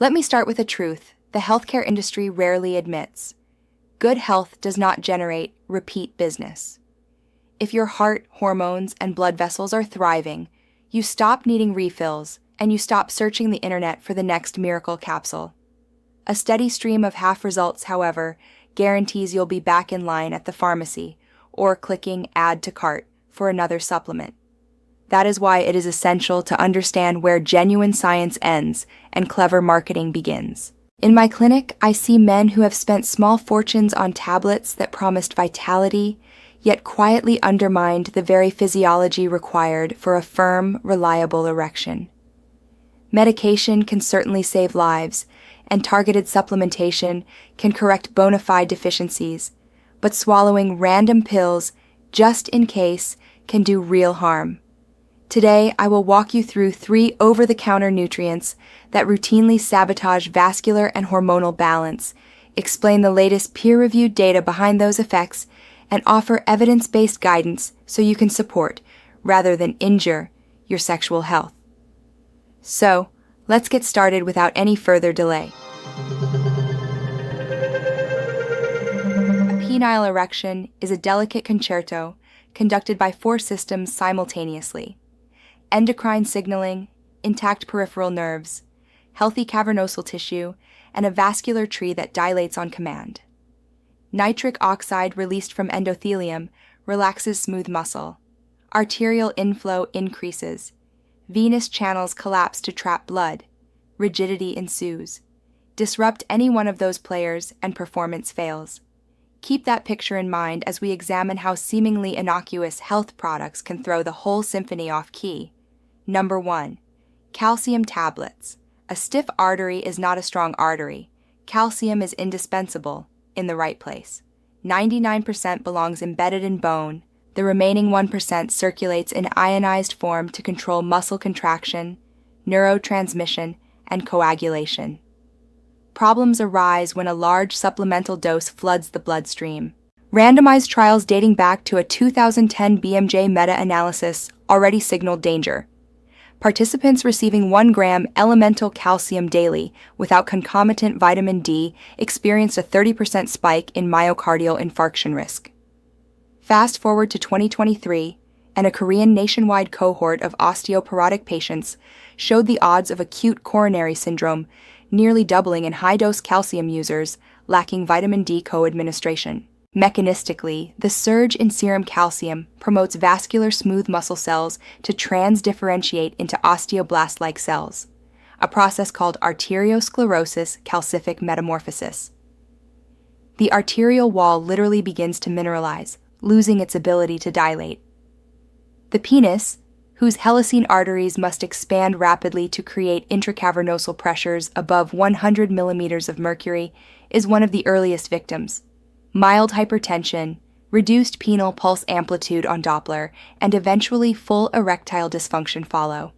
Let me start with a truth the healthcare industry rarely admits. Good health does not generate repeat business. If your heart, hormones, and blood vessels are thriving, you stop needing refills and you stop searching the internet for the next miracle capsule. A steady stream of half results, however, guarantees you'll be back in line at the pharmacy or clicking Add to Cart for another supplement. That is why it is essential to understand where genuine science ends and clever marketing begins. In my clinic, I see men who have spent small fortunes on tablets that promised vitality, yet quietly undermined the very physiology required for a firm, reliable erection. Medication can certainly save lives, and targeted supplementation can correct bona fide deficiencies, but swallowing random pills just in case can do real harm. Today, I will walk you through 3 over-the-counter nutrients that routinely sabotage vascular and hormonal balance, explain the latest peer-reviewed data behind those effects, and offer evidence-based guidance so you can support, rather than injure, your sexual health. So, let's get started without any further delay. A penile erection is a delicate concerto conducted by 4 systems simultaneously: endocrine signaling, intact peripheral nerves, healthy cavernosal tissue, and a vascular tree that dilates on command. Nitric oxide released from endothelium relaxes smooth muscle. Arterial inflow increases. Venous channels collapse to trap blood. Rigidity ensues. Disrupt any one of those players and performance fails. Keep that picture in mind as we examine how seemingly innocuous health products can throw the whole symphony off key. Number 1. Calcium tablets. A stiff artery is not a strong artery. Calcium is indispensable, in the right place. 99% belongs embedded in bone. The remaining 1% circulates in ionized form to control muscle contraction, neurotransmission, and coagulation. Problems arise when a large supplemental dose floods the bloodstream. Randomized trials dating back to a 2010 BMJ meta-analysis already signaled danger. Participants receiving 1 gram elemental calcium daily without concomitant vitamin D experienced a 30% spike in myocardial infarction risk. Fast forward to 2023, and a Korean nationwide cohort of osteoporotic patients showed the odds of acute coronary syndrome nearly doubling in high-dose calcium users lacking vitamin D co-administration. Mechanistically, the surge in serum calcium promotes vascular smooth muscle cells to transdifferentiate into osteoblast-like cells, a process called arteriosclerosis calcific metamorphosis. The arterial wall literally begins to mineralize, losing its ability to dilate. The P-nis, whose helicine arteries must expand rapidly to create intracavernosal pressures above 100 millimeters of mercury, is one of the earliest victims. Mild hypertension, reduced penile pulse amplitude on Doppler, and eventually full erectile dysfunction follow.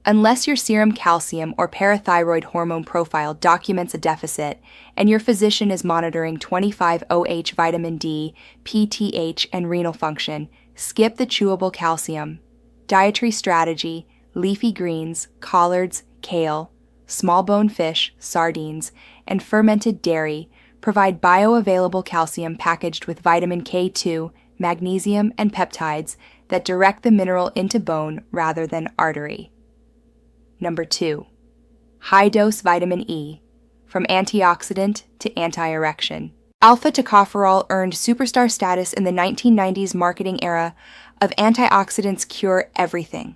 Unless your serum calcium or parathyroid hormone profile documents a deficit and your physician is monitoring 25-OH vitamin D, PTH, and renal function, skip the chewable calcium. Dietary strategy: leafy greens, collards, kale, small bone fish, sardines, and fermented dairy provide bioavailable calcium packaged with vitamin K2, magnesium, and peptides that direct the mineral into bone rather than artery. Number 2. High-dose vitamin E, from antioxidant to anti-erection. Alpha-tocopherol earned superstar status in the 1990s marketing era of antioxidants cure everything.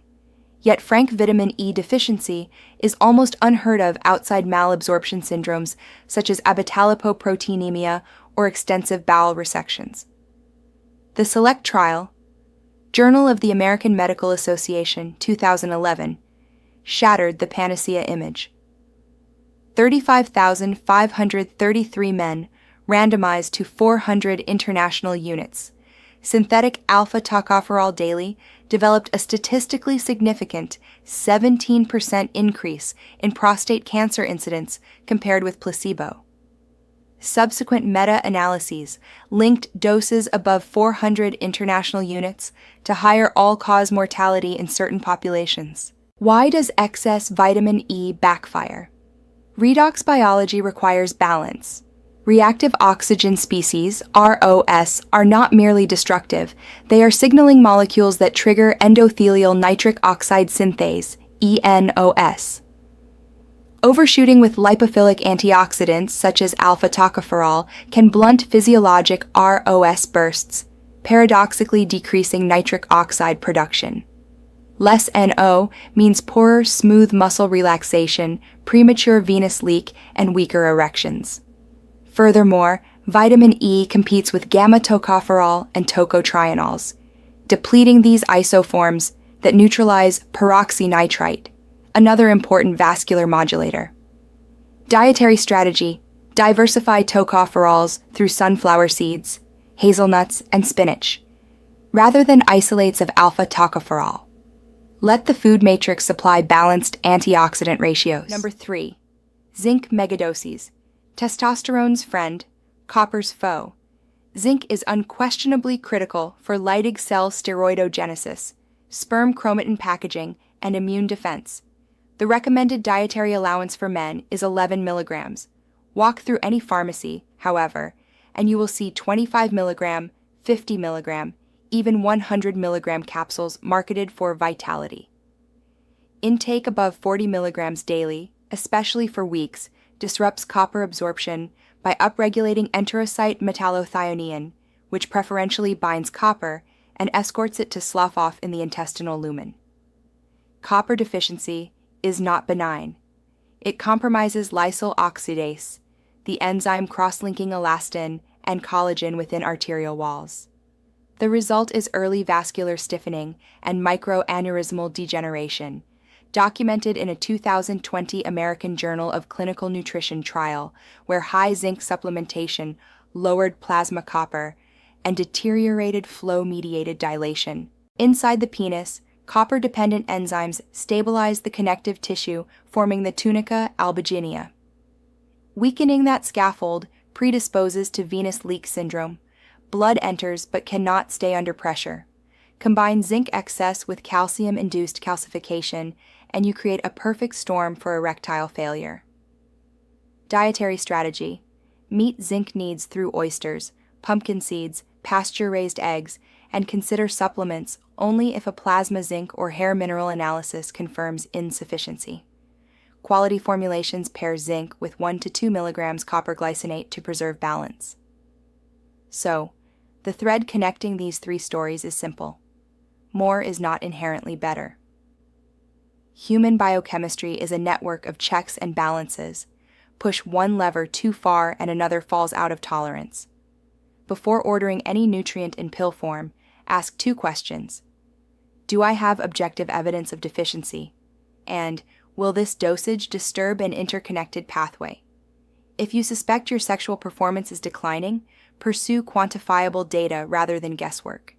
Yet frank vitamin E deficiency is almost unheard of outside malabsorption syndromes such as abetalipoproteinemia or extensive bowel resections. The SELECT trial, Journal of the American Medical Association, 2011, shattered the panacea image. 35,533 men randomized to 400 international units. Synthetic alpha-tocopherol daily developed a statistically significant 17% increase in prostate cancer incidence compared with placebo. Subsequent meta-analyses linked doses above 400 international units to higher all-cause mortality in certain populations. Why does excess vitamin E backfire? Redox biology requires balance. Reactive oxygen species, ROS, are not merely destructive, they are signaling molecules that trigger endothelial nitric oxide synthase, ENOS. Overshooting with lipophilic antioxidants such as alpha-tocopherol can blunt physiologic ROS bursts, paradoxically decreasing nitric oxide production. Less NO means poorer, smooth muscle relaxation, premature venous leak, and weaker erections. Furthermore, vitamin E competes with gamma-tocopherol and tocotrienols, depleting these isoforms that neutralize peroxynitrite, another important vascular modulator. Dietary strategy: diversify tocopherols through sunflower seeds, hazelnuts, and spinach, rather than isolates of alpha-tocopherol. Let the food matrix supply balanced antioxidant ratios. Number 3. Zinc megadoses. Testosterone's friend, copper's foe. Zinc is unquestionably critical for Leydig cell steroidogenesis, sperm chromatin packaging, and immune defense. The recommended dietary allowance for men is 11 milligrams. Walk through any pharmacy, however, and you will see 25 milligram, 50 milligram, even 100 milligram capsules marketed for vitality. Intake above 40 milligrams daily, especially for weeks, disrupts copper absorption by upregulating enterocyte metallothionein, which preferentially binds copper and escorts it to slough off in the intestinal lumen. Copper deficiency is not benign. It compromises lysyl oxidase, the enzyme cross-linking elastin and collagen within arterial walls. The result is early vascular stiffening and microaneurysmal degeneration, documented in a 2020 American Journal of Clinical Nutrition trial where high zinc supplementation lowered plasma copper and deteriorated flow-mediated dilation. Inside the penis, copper-dependent enzymes stabilize the connective tissue, forming the tunica albuginea. Weakening that scaffold predisposes to venous leak syndrome. Blood enters but cannot stay under pressure. Combine zinc excess with calcium-induced calcification, and you create a perfect storm for erectile failure. Dietary strategy: meet zinc needs through oysters, pumpkin seeds, pasture-raised eggs, and consider supplements only if a plasma zinc or hair mineral analysis confirms insufficiency. Quality formulations pair zinc with 1 to 2 milligrams copper glycinate to preserve balance. So, the thread connecting these three stories is simple. More is not inherently better. Human biochemistry is a network of checks and balances. Push one lever too far and another falls out of tolerance. Before ordering any nutrient in pill form, ask 2 questions. Do I have objective evidence of deficiency? And will this dosage disturb an interconnected pathway? If you suspect your sexual performance is declining, pursue quantifiable data rather than guesswork.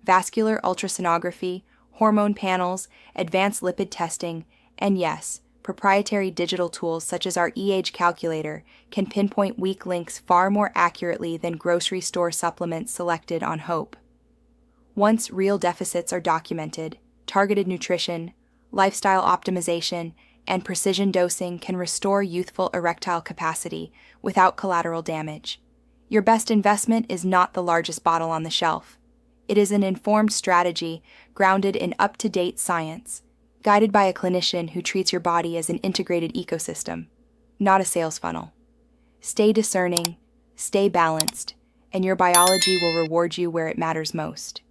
Vascular ultrasonography, hormone panels, advanced lipid testing, and yes, proprietary digital tools such as our EH calculator can pinpoint weak links far more accurately than grocery store supplements selected on hope. Once real deficits are documented, targeted nutrition, lifestyle optimization, and precision dosing can restore youthful erectile capacity without collateral damage. Your best investment is not the largest bottle on the shelf. It is an informed strategy grounded in up-to-date science, guided by a clinician who treats your body as an integrated ecosystem, not a sales funnel. Stay discerning, stay balanced, and your biology will reward you where it matters most.